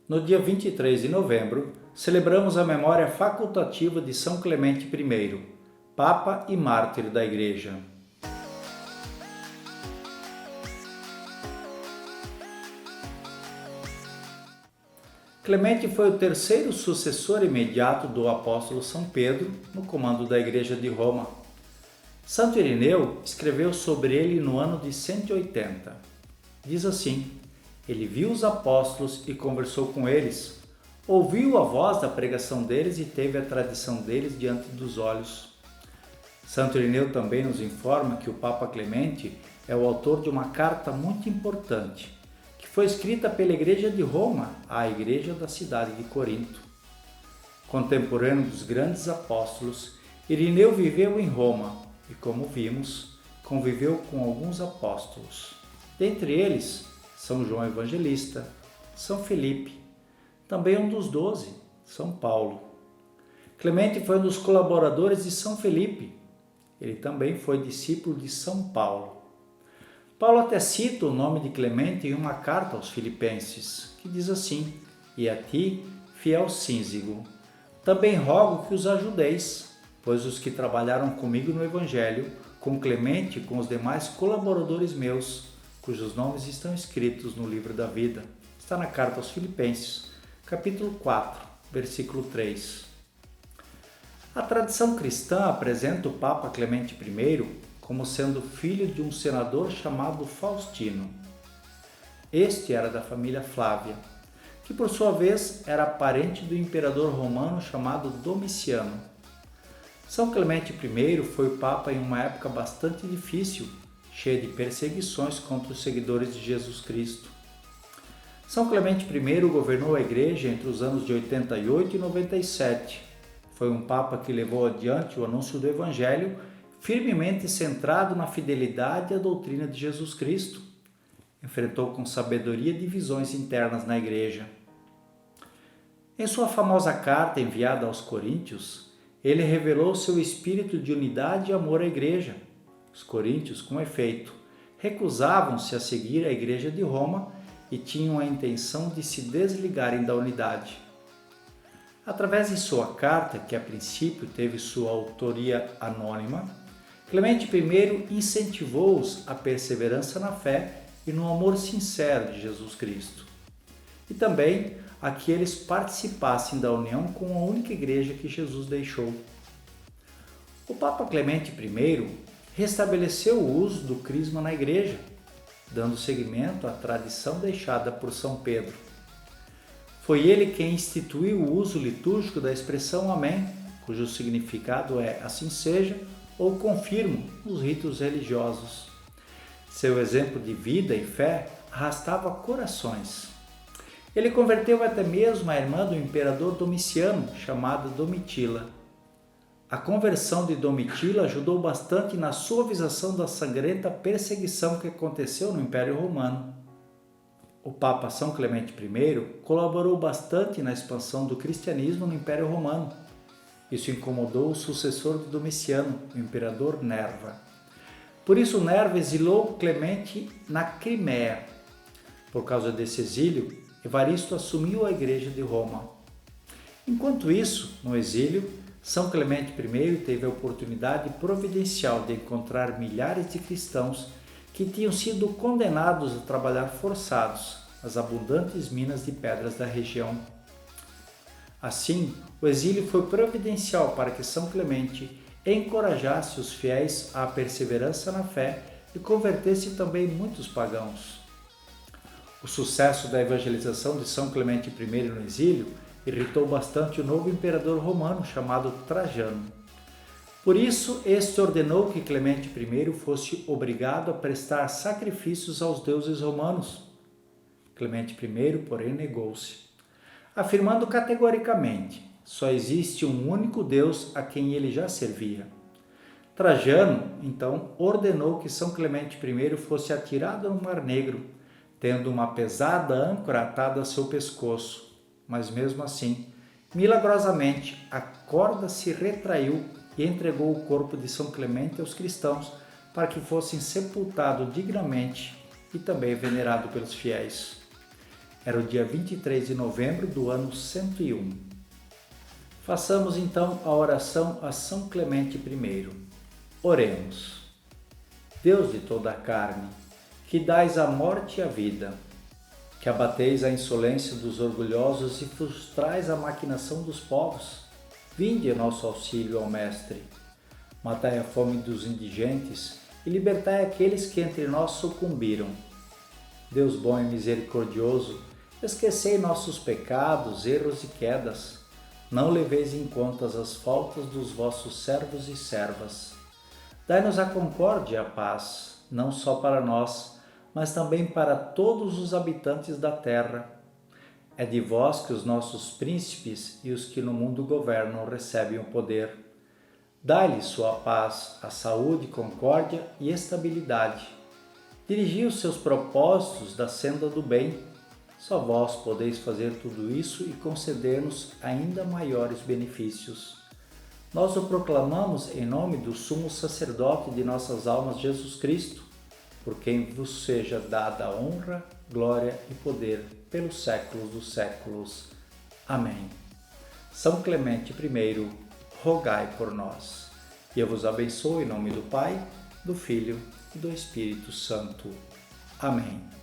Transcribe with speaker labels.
Speaker 1: No dia 23 de novembro, celebramos a memória facultativa de São Clemente I, Papa e Mártir da Igreja. Clemente foi o terceiro sucessor imediato do apóstolo São Pedro no comando da Igreja de Roma. Santo Irineu escreveu sobre ele no ano de 180. Diz assim: ele viu os apóstolos e conversou com eles, ouviu a voz da pregação deles e teve a tradição deles diante dos olhos. Santo Irineu também nos informa que o Papa Clemente é o autor de uma carta muito importante, que foi escrita pela Igreja de Roma à Igreja da cidade de Corinto. Contemporâneo dos grandes apóstolos, Irineu viveu em Roma e, como vimos, conviveu com alguns apóstolos. Dentre eles, São João Evangelista, São Felipe, também um dos 12, São Paulo. Clemente foi um dos colaboradores de São Felipe. Ele também foi discípulo de São Paulo. Paulo até cita o nome de Clemente em uma carta aos Filipenses, que diz assim: e a ti, fiel Síncigo, também rogo que os ajudeis, pois os que trabalharam comigo no Evangelho, com Clemente e com os demais colaboradores meus, cujos nomes estão escritos no livro da vida. Está na carta aos Filipenses, capítulo 4, versículo 3. A tradição cristã apresenta o Papa Clemente I como sendo filho de um senador chamado Faustino. Este era da família Flávia, que por sua vez era parente do imperador romano chamado Domiciano. São Clemente I foi Papa em uma época bastante difícil, cheia de perseguições contra os seguidores de Jesus Cristo. São Clemente I governou a Igreja entre os anos de 88 e 97. Foi um Papa que levou adiante o anúncio do Evangelho, firmemente centrado na fidelidade à doutrina de Jesus Cristo. Enfrentou com sabedoria divisões internas na Igreja. Em sua famosa carta enviada aos Coríntios, ele revelou seu espírito de unidade e amor à Igreja. Os coríntios, com efeito, recusavam-se a seguir a Igreja de Roma e tinham a intenção de se desligarem da unidade. Através de sua carta, que a princípio teve sua autoria anônima, Clemente I incentivou-os à perseverança na fé e no amor sincero de Jesus Cristo, e também a que eles participassem da união com a única Igreja que Jesus deixou. O Papa Clemente I restabeleceu o uso do crisma na Igreja, dando seguimento à tradição deixada por São Pedro. Foi ele quem instituiu o uso litúrgico da expressão Amém, cujo significado é assim seja ou confirmo nos ritos religiosos. Seu exemplo de vida e fé arrastava corações. Ele converteu até mesmo a irmã do imperador Domiciano, chamada Domitila. A conversão de Domitila ajudou bastante na suavização da sangrenta perseguição que aconteceu no Império Romano. O Papa São Clemente I colaborou bastante na expansão do cristianismo no Império Romano. Isso incomodou o sucessor de Domiciano, o imperador Nerva. Por isso, Nerva exilou Clemente na Crimeia. Por causa desse exílio, Evaristo assumiu a Igreja de Roma. Enquanto isso, no exílio, São Clemente I teve a oportunidade providencial de encontrar milhares de cristãos que tinham sido condenados a trabalhar forçados nas abundantes minas de pedras da região. Assim, o exílio foi providencial para que São Clemente encorajasse os fiéis à perseverança na fé e convertesse também muitos pagãos. O sucesso da evangelização de São Clemente I no exílio irritou bastante o novo imperador romano chamado Trajano. Por isso, este ordenou que Clemente I fosse obrigado a prestar sacrifícios aos deuses romanos. Clemente I, porém, negou-se, afirmando categoricamente: só existe um único Deus a quem ele já servia. Trajano, então, ordenou que São Clemente I fosse atirado no Mar Negro, tendo uma pesada âncora atada a seu pescoço. Mas mesmo assim, milagrosamente, a corda se retraiu e entregou o corpo de São Clemente aos cristãos para que fossem sepultados dignamente e também venerado pelos fiéis. Era o dia 23 de novembro do ano 101. Façamos então a oração a São Clemente I. Oremos. Deus de toda a carne, que dais a morte e a vida, que abateis a insolência dos orgulhosos e frustrais a maquinação dos povos, vinde em nosso auxílio ao Mestre. Matai a fome dos indigentes e libertai aqueles que entre nós sucumbiram. Deus bom e misericordioso, esquecei nossos pecados, erros e quedas. Não leveis em conta as faltas dos vossos servos e servas. Dai-nos a concórdia e a paz, não só para nós, mas também para todos os habitantes da terra. É de vós que os nossos príncipes e os que no mundo governam recebem o poder. Dai-lhes sua paz, a saúde, concórdia e estabilidade. Dirigi os seus propósitos da senda do bem. Só vós podeis fazer tudo isso e conceder-nos ainda maiores benefícios. Nós o proclamamos em nome do sumo sacerdote de nossas almas, Jesus Cristo, por quem vos seja dada a honra, glória e poder pelos séculos dos séculos. Amém. São Clemente I, rogai por nós. E eu vos abençoo em nome do Pai, do Filho e do Espírito Santo. Amém.